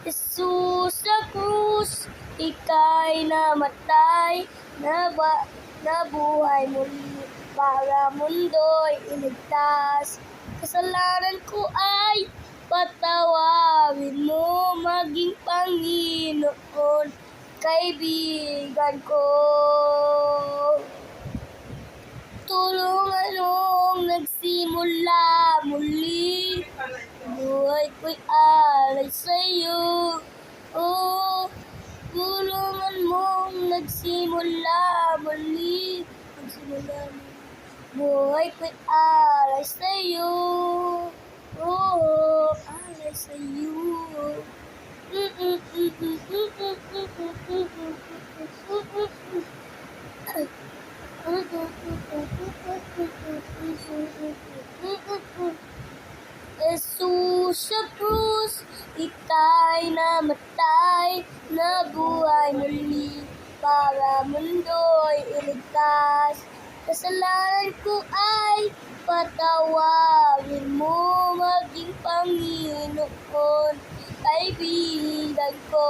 Jesus sa krus, ika'y namatay, nabuhay muli para mundo'y iligtas. Kasalanan ko ay patawarin mo, maging Panginoon, kaibigan ko. Tulungan mong nagsimula muli, buhay ko'y alay sa'yo. Oh, tulungan mong nagsimula muli, buhay ko'y alay sa'yo. Oh, alay sa'yo. Jesus sa krus, ika'y namatay, nabuhay muli para mundo'y iligtas. Kasalanan ko ay patawarin mo, maging Panginoon, kaibigan ko.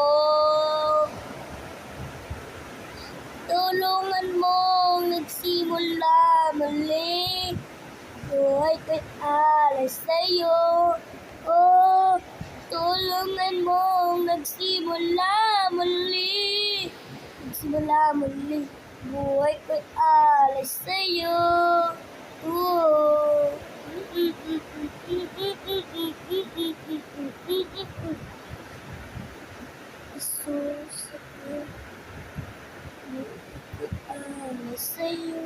Tulungan mong nagsimula muli, buhay ko'y alay sa'yo. Oh, tulungan mong nagsimula muli, buhay ko'y alay sa'yo. Oh. Jesus, alay sa'yo.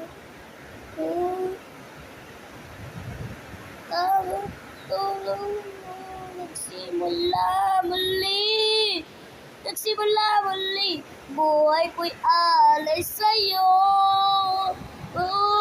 Oh, tulong mo nagsimula muli, buhay ko'y alay sa'yo. Oh,